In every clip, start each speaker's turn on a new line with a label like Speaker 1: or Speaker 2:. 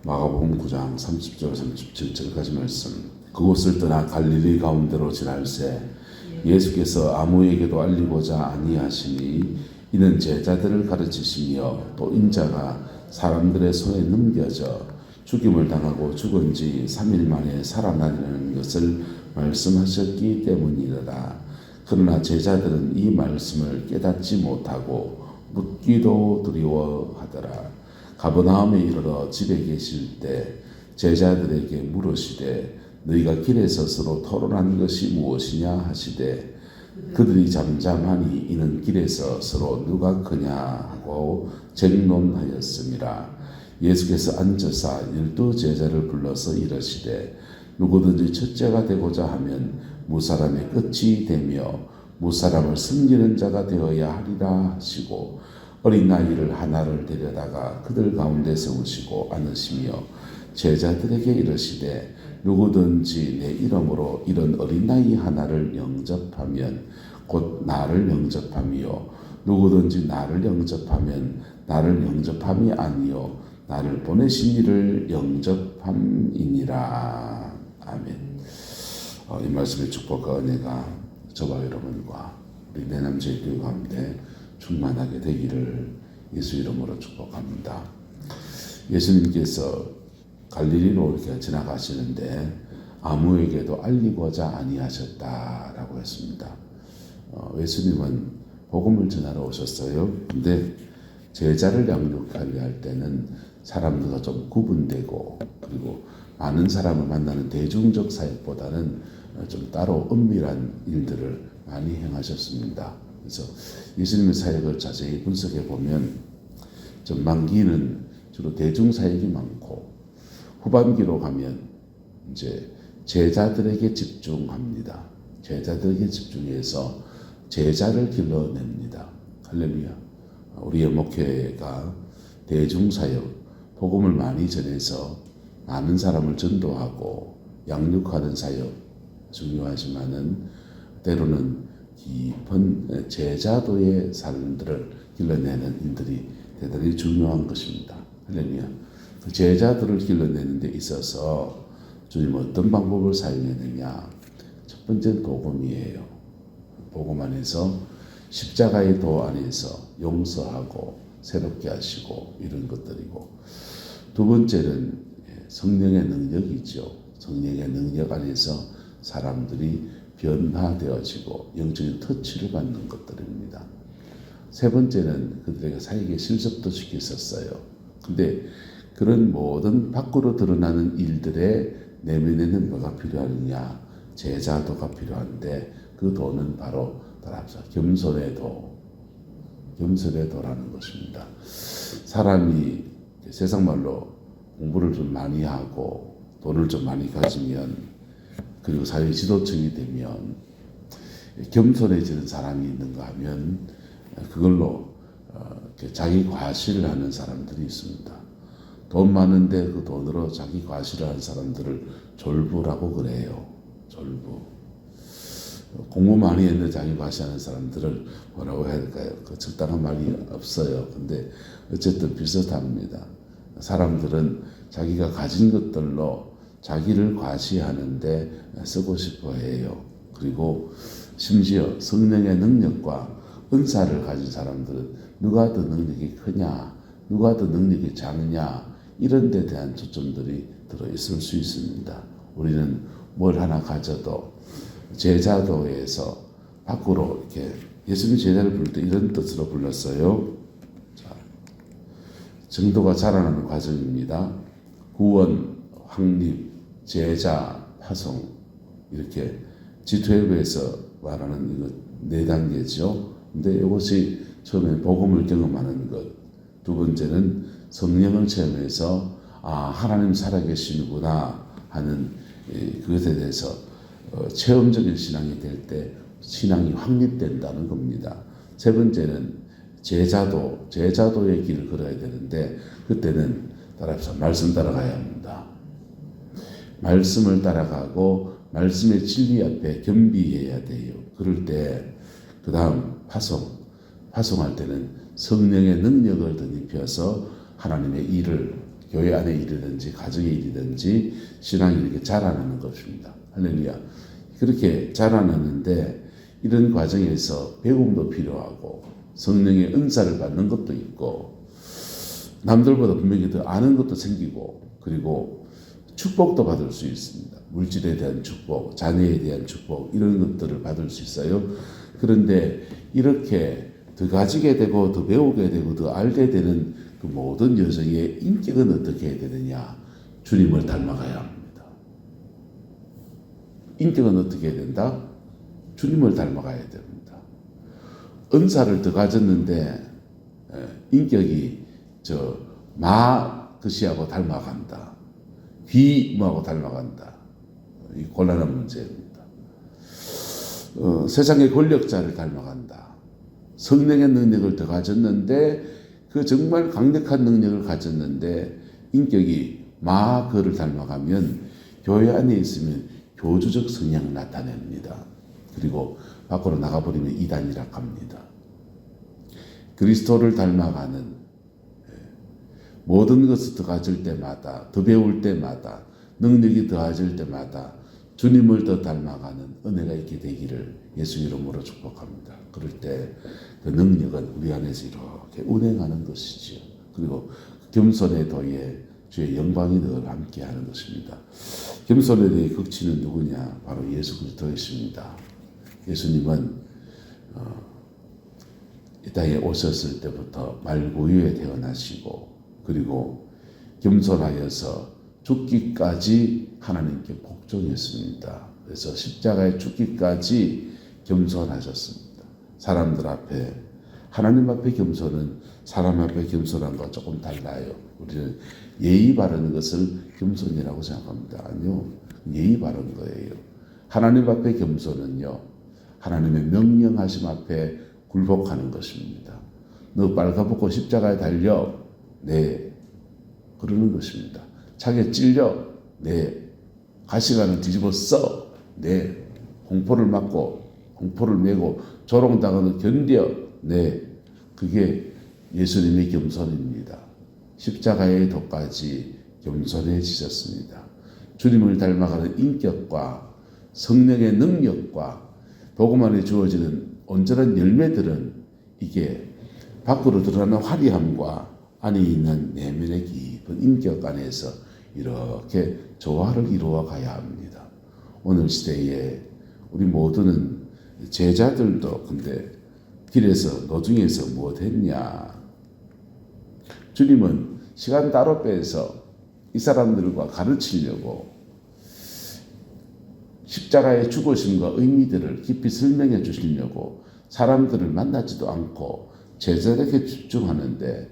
Speaker 1: 마가복음 9장 30절 37절까지 말씀. 그곳을 떠나 갈릴리 가운데로 지날새 예수께서 아무에게도 알리고자 아니하시니 이는 제자들을 가르치시며 또 인자가 사람들의 손에 넘겨져 죽임을 당하고 죽은 지 3일 만에 살아나리라는 것을 말씀하셨기 때문이라. 그러나 제자들은 이 말씀을 깨닫지 못하고 묻기도 두려워하더라. 가버나움에 이르러 집에 계실 때 제자들에게 물으시되 너희가 길에서 서로 토론한 것이 무엇이냐 하시되 그들이 잠잠하니 이는 길에서 서로 누가 크냐 하고 쟁론하였음이라. 예수께서 앉으사 12 제자를 불러서 이르시되 누구든지 첫째가 되고자 하면 무사람의 끝이 되며 무사람을 섬기는 자가 되어야 하리라 하시고 어린 아이를 하나를 데려다가 그들 가운데 세우시고 안으시며 제자들에게 이르시되 누구든지 내 이름으로 이런 어린아이 하나를 영접하면 곧 나를 영접함이요 누구든지 나를 영접하면 나를 영접함이 아니요 나를 보내신 이를 영접함이니라. 아멘. 이 말씀의 축복과 은혜가 저와 여러분과 우리 내남주의 교회 가운데 충만하게 되기를 예수 이름으로 축복합니다. 예수님께서 갈릴리로 이렇게 지나가시는데 아무에게도 알리고자 아니하셨다라고 했습니다. 예수님은 복음을 전하러 오셨어요. 근데 제자를 양육하려 할 때는 사람들과 좀 구분되고 그리고 많은 사람을 만나는 대중적 사역보다는 좀 따로 은밀한 일들을 많이 행하셨습니다. 그래서 예수님의 사역을 자세히 분석해 보면 전반기는 주로 대중 사역이 많고 후반기로 가면 이제 제자들에게 집중합니다. 제자들에게 집중해서 제자를 길러냅니다. 할렐루야. 우리의 목회가 대중 사역, 복음을 많이 전해서 많은 사람을 전도하고 양육하는 사역 중요하지만은 때로는 깊은 제자도의 삶들을 길러내는 일들이 대단히 중요한 것입니다. 할렐루야. 그 제자들을 길러내는 데 있어서 주님은 어떤 방법을 사용했느냐. 첫 번째는 복음이에요. 복음 안에서 십자가의 도 안에서 용서하고 새롭게 하시고 이런 것들이고 두 번째는 성령의 능력이죠. 성령의 능력 안에서 사람들이 변화되어지고 영적인 터치를 받는 것들입니다. 세 번째는 그들에게 사역의 실습도 시켰었어요. 근데 그런 모든 밖으로 드러나는 일들의 내면에는 뭐가 필요하느냐? 제자도가 필요한데 그 도는 바로 따라합시다. 겸손의 도. 겸손의 도라는 것입니다. 사람이 세상 말로 공부를 좀 많이 하고 돈을 좀 많이 가지면 그리고 사회 지도층이 되면 겸손해지는 사람이 있는가 하면 그걸로 자기 과시를 하는 사람들이 있습니다. 돈 많은데 그 돈으로 자기 과시를 하는 사람들을 졸부라고 그래요. 졸부. 공부 많이 했는데 자기 과시하는 사람들을 뭐라고 해야 될까요? 그 적당한 말이 없어요. 근데 어쨌든 비슷합니다. 사람들은 자기가 가진 것들로 자기를 과시하는데 쓰고 싶어 해요. 그리고 심지어 성령의 능력과 은사를 가진 사람들은 누가 더 능력이 크냐, 누가 더 능력이 작냐 이런 데 대한 초점들이 들어있을 수 있습니다. 우리는 뭘 하나 가져도 제자도에서 밖으로 이렇게 예수님 제자를 부를 때 이런 뜻으로 불렀어요. 자, 정도가 자라나는 과정입니다. 구원, 확립, 제자, 파송 이렇게 G12에서 말하는 이거 4단계죠. 근데 이것이 처음에 복음을 경험하는 것, 두 번째는 성령을 체험해서 하나님 살아계시는구나 하는 그것에 대해서 체험적인 신앙이 될 때 신앙이 확립된다는 겁니다. 세 번째는 제자도의 길을 걸어야 되는데 그때는 따라서 말씀 따라가야 합니다. 말씀을 따라가고 말씀의 진리 앞에 겸비해야 돼요. 그럴 때 그 다음 파송할 때는 성령의 능력을 덧입혀서 하나님의 일을 교회 안의 일이든지 가정의 일이든지 신앙이 이렇게 자라나는 것입니다. 할렐루야. 그렇게 자라나는데 이런 과정에서 배움도 필요하고 성령의 은사를 받는 것도 있고 남들보다 분명히 더 아는 것도 생기고 그리고 축복도 받을 수 있습니다. 물질에 대한 축복, 자녀에 대한 축복 이런 것들을 받을 수 있어요. 그런데 이렇게 더 가지게 되고 더 배우게 되고 더 알게 되는 그 모든 여정의 인격은 어떻게 해야 되느냐? 주님을 닮아가야 합니다. 인격은 어떻게 해야 된다? 주님을 닮아가야 됩니다. 은사를 더 가졌는데 인격이 그시하고 닮아간다. 귀하고 닮아간다. 이 곤란한 문제입니다. 세상의 권력자를 닮아간다. 성령의 능력을 더 가졌는데 그 정말 강력한 능력을 가졌는데 인격이 그를 닮아가면 교회 안에 있으면 교주적 성향을 나타냅니다. 그리고 밖으로 나가버리면 이단이라 합니다. 그리스도를 닮아가는 모든 것을 더 가질 때마다 더 배울 때마다 능력이 더해질 때마다 주님을 더 닮아가는 은혜가 있게 되기를 예수 이름으로 축복합니다. 그럴 때 그 능력은 우리 안에서 이렇게 운행하는 것이지요. 그리고 겸손의 도에 주의 영광이 늘 함께하는 것입니다. 겸손의 도의 극치는 누구냐? 바로 예수 그리스도이십니다. 예수님은 이 땅에 오셨을 때부터 말구유에 태어나시고 그리고 겸손하여서 죽기까지 하나님께 복종했습니다. 그래서 십자가에 죽기까지 겸손하셨습니다. 사람들 앞에 하나님 앞에 겸손은 사람 앞에 겸손함과 조금 달라요. 우리는 예의 바르는 것을 겸손이라고 생각합니다. 아니요. 예의 바른 거예요. 하나님 앞에 겸손은요. 하나님의 명령하심 앞에 굴복하는 것입니다. 너 빨가벗고 십자가에 달려. 네. 그러는 것입니다. 창에 찔려. 네. 가시관을 뒤집어 써. 네. 공포를 맞고 공포를 메고 조롱당하는 견뎌. 네. 그게 예수님의 겸손입니다. 십자가의 도까지 겸손해지셨습니다. 주님을 닮아가는 인격과 성령의 능력과 복음 안에 주어지는 온전한 열매들은 이게 밖으로 드러나는 화려함과 안에 있는 내면의 깊은 인격 안에서 이렇게 조화를 이루어 가야 합니다. 오늘 시대에 우리 모두는 제자들도 근데 길에서 노중에서 무엇 했냐? 주님은 시간 따로 빼서 이 사람들과 가르치려고 십자가의 죽으심과 의미들을 깊이 설명해 주시려고 사람들을 만나지도 않고 제자들에게 집중하는데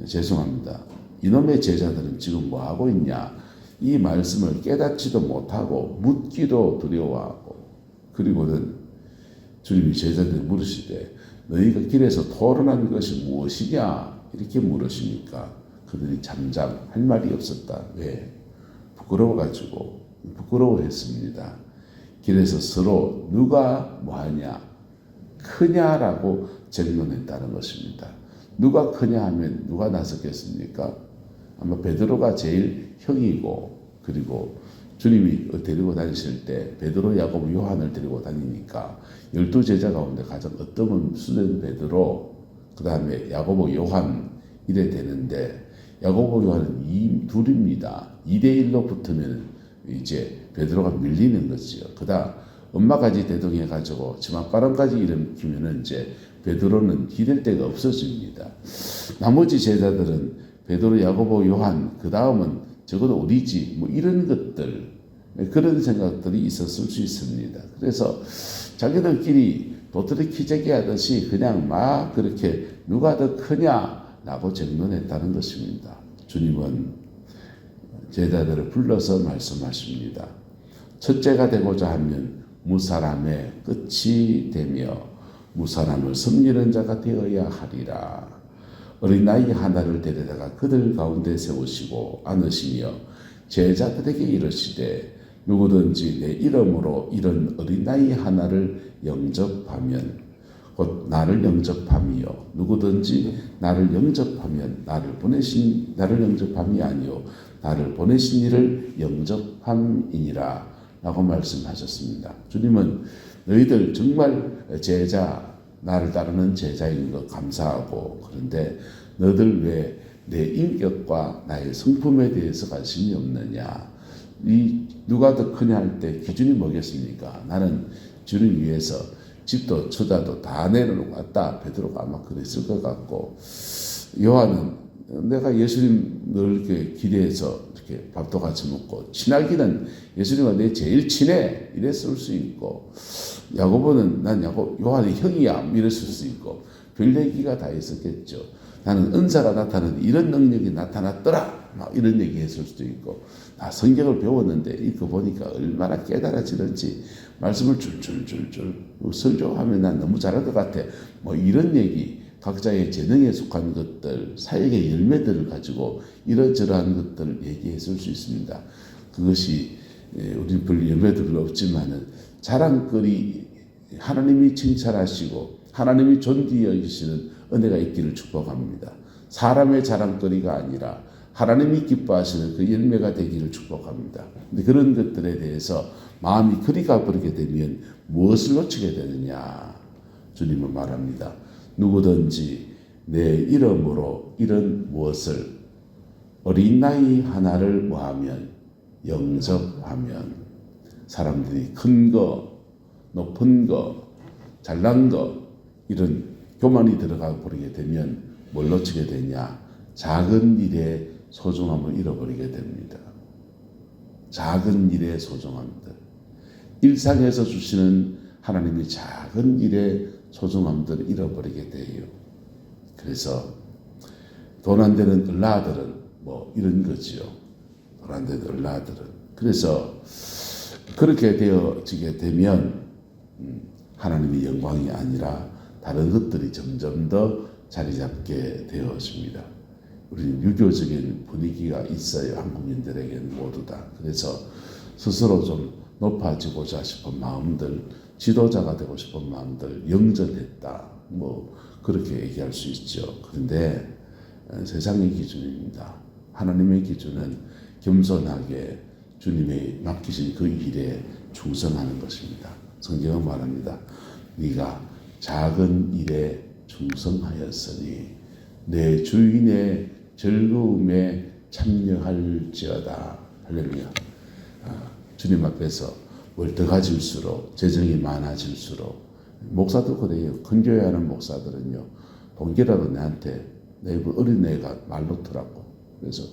Speaker 1: 죄송합니다. 이놈의 제자들은 지금 뭐 하고 있냐? 이 말씀을 깨닫지도 못하고 묻기도 두려워하고 그리고는 주님이 제자들을 물으시되 너희가 길에서 토론한 것이 무엇이냐? 이렇게 물으시니까 그들이 잠잠 할 말이 없었다. 왜? 부끄러워가지고 부끄러워했습니다. 길에서 서로 누가 뭐하냐? 크냐라고 쟁론했다는 것입니다. 누가 크냐 하면 누가 나섰겠습니까? 아마 베드로가 제일 형이고 그리고 주님이 데리고 다니실 때 베드로, 야고보, 요한을 데리고 다니니까 12제자 가운데 가장 어떤 수된 베드로 그 다음에 야고보, 요한 이래 되는데 야고보, 요한은 둘입니다. 2대1로 붙으면 이제 베드로가 밀리는 거지요. 그다음 엄마까지 대동해가지고 치맛바람까지 일으키면은 이제 베드로는 기댈 데가 없어집니다. 나머지 제자들은 베드로, 야고보, 요한 그 다음은 적어도 우리지 뭐 이런 것들 그런 생각들이 있었을 수 있습니다. 그래서 자기들끼리 도토리 키재기 하듯이 그냥 막 그렇게 누가 더 크냐라고 쟁론했다는 것입니다. 주님은 제자들을 불러서 말씀하십니다. 첫째가 되고자 하면 무사람의 끝이 되며 무사람을 섬기는 자가 되어야 하리라. 어린아이 하나를 데려다가 그들 가운데 세우시고 안으시며 제자들에게 이르시되 누구든지 내 이름으로 이런 어린아이 하나를 영접하면 곧 나를 영접함이요. 누구든지 나를 영접하면 나를 영접함이 아니요 나를 보내신 이를 영접함이니라 라고 말씀하셨습니다. 주님은 너희들 정말 나를 따르는 제자인 것 감사하고, 그런데 너희들 왜 내 인격과 나의 성품에 대해서 관심이 없느냐. 누가 더 크냐 할 때 기준이 뭐겠습니까? 나는 주님 위해서 집도 처자도 다 내려놓고 왔다. 베드로가 아마 그랬을 것 같고, 요한은 내가 예수님 늘 이렇게 기대해서 이렇게 밥도 같이 먹고, 친하기는 예수님과 내 제일 친해 이랬을 수 있고, 야고보는 난 요한의 형이야 이랬을 수 있고, 별 얘기가 다 있었겠죠. 나는 은사가 나타나는 이런 능력이 나타났더라 막 이런 얘기 했을 수도 있고, 나 성경을 배웠는데 읽고 보니까 얼마나 깨달아지는지, 말씀을 줄줄줄줄 설교하면 난 너무 잘할 것 같아 뭐 이런 얘기, 각자의 재능에 속한 것들, 사역의 열매들을 가지고 이런저런 것들을 얘기했을 수 있습니다. 그것이 우리 별 열매도 별로 없지만은 자랑거리, 하나님이 칭찬하시고 하나님이 존귀히 여기시는 은혜가 있기를 축복합니다. 사람의 자랑거리가 아니라 하나님이 기뻐하시는 그 열매가 되기를 축복합니다. 근데 그런 것들에 대해서 마음이 그리 가버리게 되면 무엇을 놓치게 되느냐? 주님은 말합니다. 누구든지 내 이름으로 이런 무엇을 어린 나이 하나를 뭐하면 영접하면, 사람들이 큰 거, 높은 거, 잘난 거 이런 교만이 들어가 버리게 되면 뭘 놓치게 되냐? 작은 일의 소중함을 잃어버리게 됩니다. 작은 일의 소중함들, 일상에서 주시는 하나님의 작은 일의 소중함들을 잃어버리게 돼요. 그래서 돈 안 되는 을라들은 뭐 이런 거지요. 돈 안 되는 을라들은. 그래서 그렇게 되어지게 되면 하나님의 영광이 아니라 다른 것들이 점점 더 자리 잡게 되어집니다. 우리는 유교적인 분위기가 있어요. 한국인들에게는 모두 다. 그래서 스스로 좀 높아지고자 싶은 마음들, 지도자가 되고 싶은 마음들, 영전했다. 뭐 그렇게 얘기할 수 있죠. 그런데 세상의 기준입니다. 하나님의 기준은 겸손하게 주님의 맡기신 그 일에 충성하는 것입니다. 성경은 말합니다. 네가 작은 일에 충성하였으니 내 주인의 즐거움에 참여할지어다. 할렐루야. 주님 앞에서 뭘 더 가질수록, 재정이 많아질수록, 목사도 그래요. 큰 교회 하는 목사들은요, 동기라도 내한테 내 어린애가 말 놓더라고. 그래서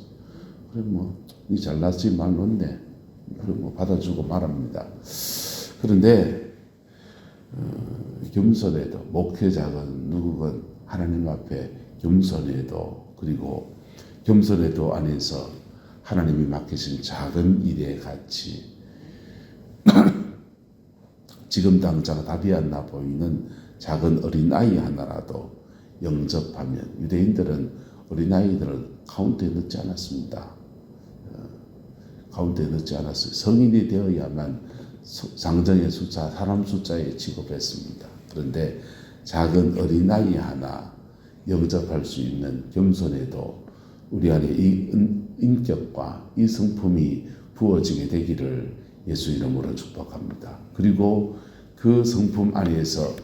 Speaker 1: 그래 니 잘났지 말 놓네. 그래 받아주고 말합니다. 그런데 겸손해도, 목회자건 누구건 하나님 앞에 겸손해도, 그리고 겸손해도 안에서 하나님이 맡기신 작은 일의 가치, 지금 당장 답이 안 나 보이는 작은 어린아이 하나라도 영접하면, 유대인들은 어린아이들을 카운트에 넣지 않았습니다. 카운트에 넣지 않았어요. 성인이 되어야만 상정의 숫자, 사람 숫자에 취급했습니다. 그런데 작은 어린아이 하나 영접할 수 있는 겸손에도 우리 안에 이 인격과 이 성품이 부어지게 되기를 예수 이름으로 축복합니다. 그리고 그 성품 안에서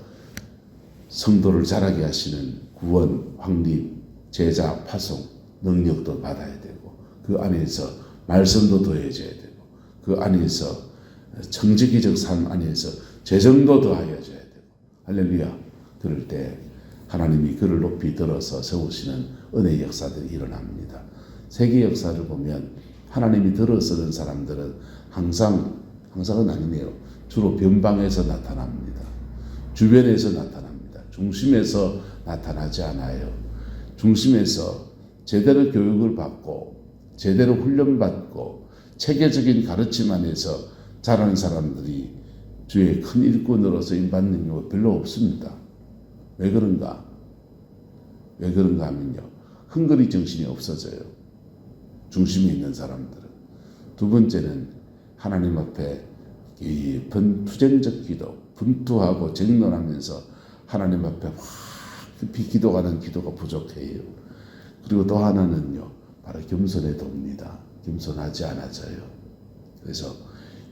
Speaker 1: 성도를 자라게 하시는 구원, 확립, 제자, 파송, 능력도 받아야 되고, 그 안에서 말씀도 더해져야 되고, 그 안에서 청지기적 삶 안에서 재정도 더하여져야 되고, 할렐루야. 그럴 때 하나님이 그를 높이 들어서 세우시는 은혜의 역사들이 일어납니다. 세계 역사를 보면 하나님이 들어서는 사람들은 항상은 아니네요. 주로 변방에서 나타납니다. 주변에서 나타납니다. 중심에서 나타나지 않아요. 중심에서 제대로 교육을 받고 제대로 훈련받고 체계적인 가르침 안에서 자라는 사람들이 주의 큰 일꾼으로서 인받는 경우가 별로 없습니다. 왜 그런가? 왜 그런가 하면요, 흥거리 정신이 없어져요. 중심에 있는 사람들은. 두 번째는 하나님 앞에 깊은 투쟁적 기도, 분투하고 쟁론하면서 하나님 앞에 확 깊이 기도하는 기도가 부족해요. 그리고 또 하나는요, 바로 겸손의 도입니다. 겸손하지 않아져요. 그래서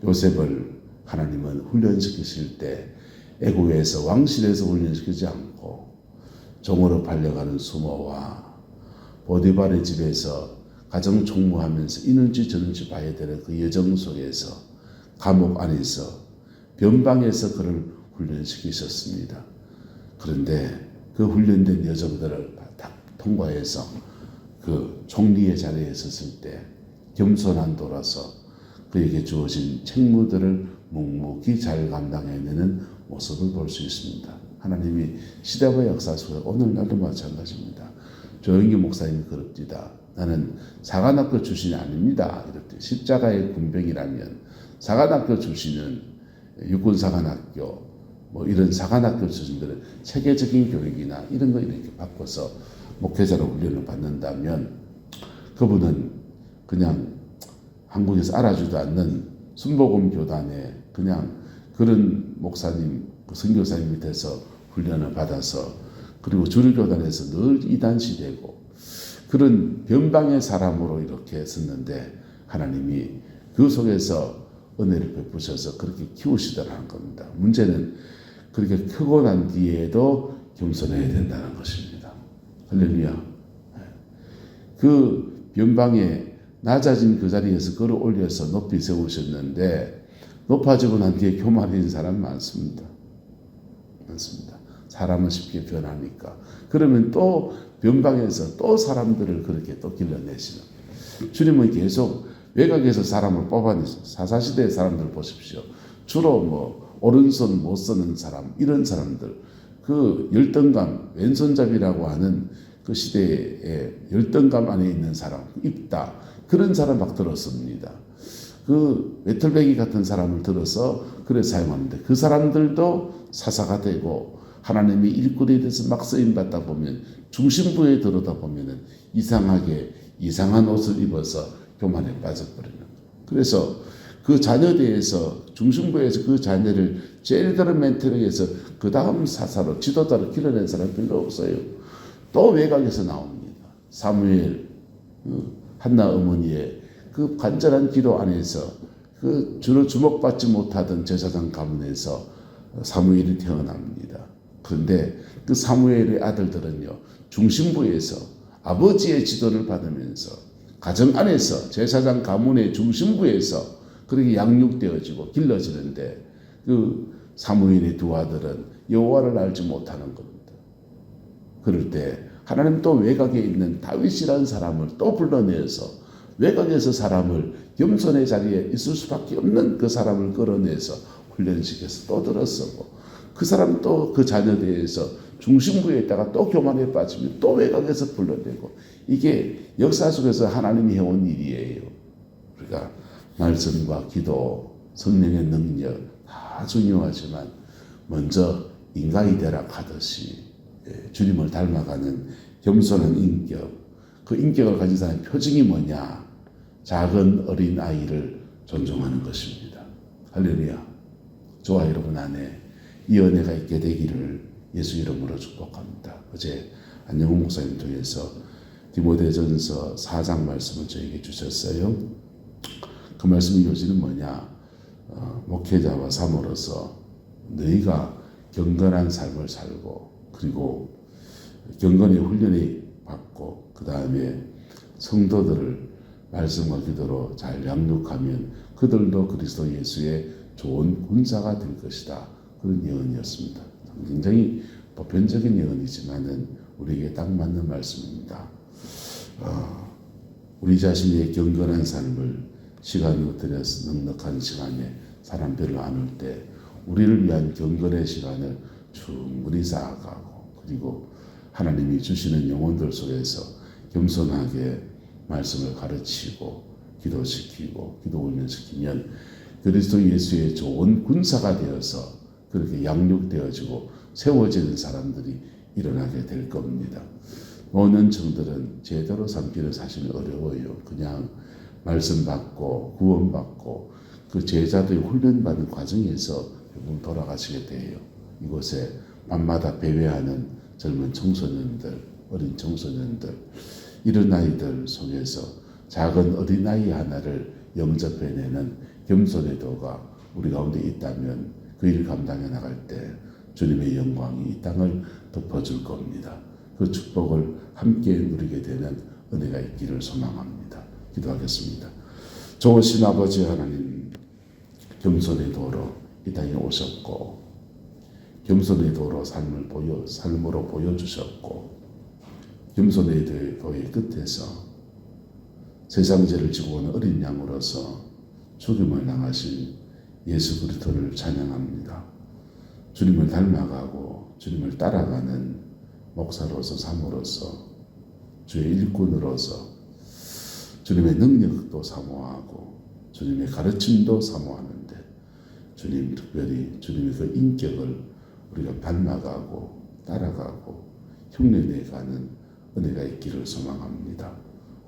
Speaker 1: 요셉을 하나님은 훈련시키실 때 애고에서 왕실에서 훈련시키지 않고 종으로 팔려가는 수모와 보디발의 집에서 가정 총무하면서 이는지 저는지 봐야 되는 그 여정 속에서 감옥 안에서 변방에서 그를 훈련시키셨습니다. 그런데 그 훈련된 여정들을 다 통과해서 그 총리의 자리에 섰을 때 겸손한 도라서 그에게 주어진 책무들을 묵묵히 잘 감당해내는 모습을 볼 수 있습니다. 하나님이 시대와 역사 속에 오늘날도 마찬가지입니다. 조영기 목사님이 그럽니다. 나는 사관학교 출신이 아닙니다. 이렇게 십자가의 군병이라면 사관학교 출신은 육군사관학교 뭐 이런 사관학교 출신들은 체계적인 교육이나 이런 거 이렇게 바꿔서 목회자로 훈련을 받는다면 그분은 그냥 한국에서 알아주지도 않는 순복음 교단에 그냥 그런 목사님, 선교사님 밑에서 훈련을 받아서 그리고 주류교단에서 늘 이단시되고 그런 변방의 사람으로 이렇게 썼는데 하나님이 그 속에서 은혜를 베푸셔서 그렇게 키우시더라는 겁니다. 문제는 그렇게 크고 난 뒤에도 겸손해야 된다는 것입니다. 할렐루야. 그 변방에 낮아진 그 자리에서 그를 올려서 높이 세우셨는데 높아지고 난 뒤에 교만해진 사람 많습니다. 많습니다. 사람은 쉽게 변하니까. 그러면 또 변방에서 또 사람들을 그렇게 또 길러내시는. 주님은 계속 외곽에서 사람을 뽑아내서 사사시대의 사람들을 보십시오. 주로 뭐 오른손 못 쓰는 사람 이런 사람들 그 열등감 왼손잡이라고 하는 그 시대에 열등감 안에 있는 사람 입다 그런 사람 막 들었습니다. 그 외톨배기 같은 사람을 들어서 그래 사용하는데 그 사람들도 사사가 되고 하나님이 일꾼에 대해서 막 쓰임받다 보면 중심부에 들어다 보면은 이상하게 이상한 옷을 입어서 교만에 빠져버리는 거예요. 그래서 그 자녀대에서 중심부에서 그 자녀를 제일 다른 멘토링에서 그 다음 사사로 지도자로 길러낸 사람 별로 없어요. 또 외곽에서 나옵니다. 사무엘 한나 어머니의 그 간절한 기도 안에서 그 주로 주목받지 못하던 제사장 가문에서 사무엘이 태어납니다. 그런데 그 사무엘의 아들들은요 중심부에서 아버지의 지도를 받으면서 가정 안에서 제사장 가문의 중심부에서 그렇게 양육되어지고 길러지는데 그 사무엘의 두 아들은 여호와를 알지 못하는 겁니다. 그럴 때 하나님 또 외곽에 있는 다윗이라는 사람을 또 불러내서 외곽에서 사람을 겸손의 자리에 있을 수밖에 없는 그 사람을 끌어내서 훈련시켜서 또 들어서고 그 사람 또 그 자녀대에서 중심부에 있다가 또 교만에 빠지면 또 외곽에서 불러내고 이게 역사 속에서 하나님이 해온 일이에요. 우리가 말씀과 기도, 성령의 능력 다 중요하지만 먼저 인간이 되라 하듯이 주님을 닮아가는 겸손한 인격 그 인격을 가진 사람의 표징이 뭐냐? 작은 어린 아이를 존중하는 것입니다. 할렐루야. 저와 여러분 안에 이 은혜가 있게 되기를 예수 이름으로 축복합니다. 어제 안영훈 목사님 통해서 디모데전서 4장 말씀을 저에게 주셨어요. 그 말씀의 요지는 뭐냐? 목회자와 사모로서 너희가 경건한 삶을 살고 그리고 경건의 훈련을 받고 그 다음에 성도들을 말씀과 기도로 잘 양육하면 그들도 그리스도 예수의 좋은 군사가 될 것이다. 그런 예언이었습니다. 굉장히 보편적인 예언이지만은 우리에게 딱 맞는 말씀입니다. 우리 자신의 경건한 삶을 시간을 들여서 넉넉한 시간에 사람 별로 안 올 때 우리를 위한 경건의 시간을 충분히 쌓아가고 그리고 하나님이 주시는 영혼들 속에서 겸손하게 말씀을 가르치고 기도시키고 기도 훈련시키면 그리스도 예수의 좋은 군사가 되어서 그렇게 양육되어지고 세워지는 사람들이 일어나게 될 겁니다. 모든 청들은 제대로 삼기는 사실 어려워요. 그냥 말씀 받고 구원 받고 그 제자들이 훈련받는 과정에서 대부분 돌아가시게 돼요. 이곳에 밤마다 배회하는 젊은 청소년들, 어린 청소년들, 이런 아이들 속에서 작은 어린아이 하나를 영접해내는 겸손의 도가 우리 가운데 있다면 그 일을 감당해 나갈 때 주님의 영광이 이 땅을 덮어줄 겁니다. 그 축복을 함께 누리게 되는 은혜가 있기를 소망합니다. 기도하겠습니다. 좋으신 아버지 하나님, 겸손의 도로 이 땅에 오셨고 겸손의 도로 삶으로 보여주셨고 겸손의 도의 끝에서 세상 죄를 지고 온 어린 양으로서 죽음을 당하신 예수 그리스도를 찬양합니다. 주님을 닮아가고 주님을 따라가는 목사로서 사모로서 주의 일꾼으로서 주님의 능력도 사모하고 주님의 가르침도 사모하는데 주님 특별히 주님의 그 인격을 우리가 닮아가고 따라가고 흉내내가는 은혜가 있기를 소망합니다.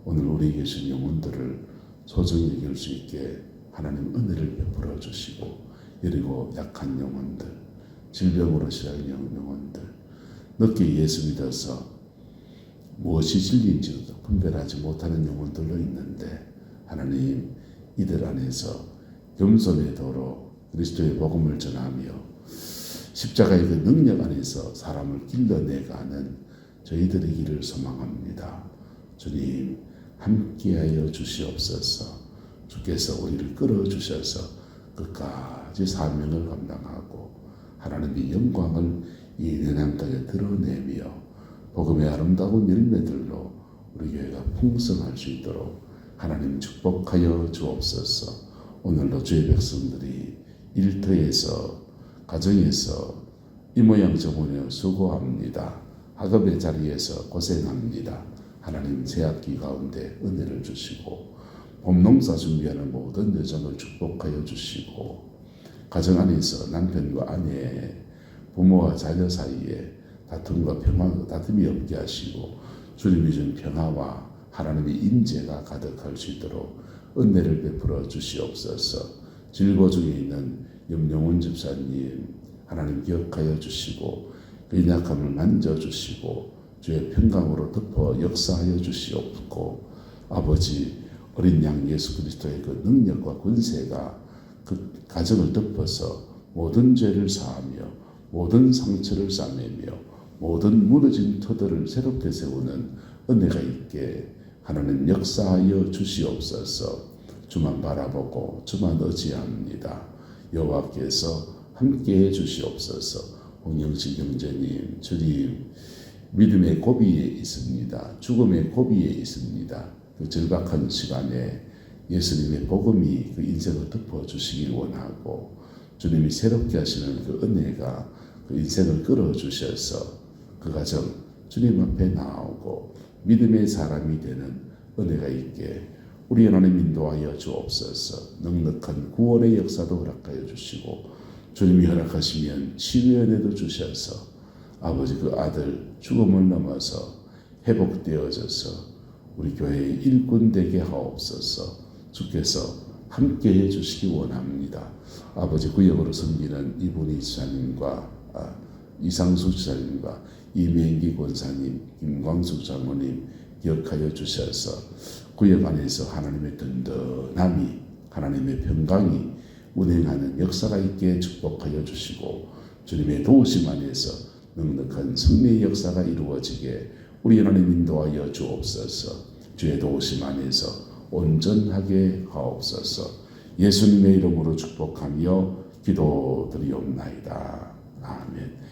Speaker 1: 오늘 우리에게 주신 영혼들을 소중히 여길 수 있게 하나님 은혜를 베풀어 주시고 그리고 약한 영혼들, 질병으로 시작한 영혼들, 늦게 예수 믿어서 무엇이 진리인지도 분별하지 못하는 영혼들도 있는데 하나님 이들 안에서 겸손의 도로 그리스도의 복음을 전하며 십자가의 그 능력 안에서 사람을 길러내가는 저희들의 길을 소망합니다. 주님 함께하여 주시옵소서. 주께서 우리를 끌어주셔서 끝까지 사명을 감당하고 하나님의 영광을 이 내난 땅에 드러내며 복음의 아름다운 열매들로 우리 교회가 풍성할 수 있도록 하나님 축복하여 주옵소서. 오늘도 주의 백성들이 일터에서 가정에서 이 모양 저 모양 수고합니다. 학업의 자리에서 고생합니다. 하나님 새 학기 가운데 은혜를 주시고 봄농사 준비하는 모든 여정을 축복하여 주시고 가정 안에서 남편과 아내, 부모와 자녀 사이에 다툼이 없게 하시고 주님이 준 평화와 하나님의 인재가 가득할 수 있도록 은혜를 베풀어 주시옵소서. 질고 중에 있는 염영훈 집사님 하나님 기억하여 주시고 그 약함을 만져주시고 주의 평강으로 덮어 역사하여 주시옵고 아버지 어린 양 예수 그리스도의 그 능력과 권세가 그 가정을 덮어서 모든 죄를 사하며 모든 상처를 싸매며 모든 무너진 터들을 새롭게 세우는 은혜가 있게 하나님 역사하여 주시옵소서. 주만 바라보고 주만 의지합니다. 여호와께서 함께해 주시옵소서. 홍영식 형제님, 주님 믿음의 고비에 있습니다. 죽음의 고비에 있습니다. 그 절박한 시간에 예수님의 복음이 그 인생을 덮어주시길 원하고 주님이 새롭게 하시는 그 은혜가 그 인생을 끌어주셔서 그 가정 주님 앞에 나오고 믿음의 사람이 되는 은혜가 있게 우리 하나님 인도하여 주옵소서. 넉넉한 구원의 역사도 허락하여 주시고 주님이 허락하시면 치유의 은혜도 주셔서 아버지 그 아들 죽음을 넘어서 회복되어져서 우리 교회의 일꾼 되게 하옵소서. 주께서 함께해 주시기 원합니다. 아버지 구역으로 섬기는 이분희 지사님과 이상수 지사님과 이명기 권사님, 김광수 장로님 기억하여 주셔서 구역 안에서 하나님의 든든함이 하나님의 평강이 운행하는 역사가 있게 축복하여 주시고 주님의 도우심 안에서 넉넉한 승리의 역사가 이루어지게 우리 하나님 인도하여 주옵소서. 주의 도우심 안에서 온전하게 하옵소서. 예수님의 이름으로 축복하며 기도드리옵나이다. 아멘.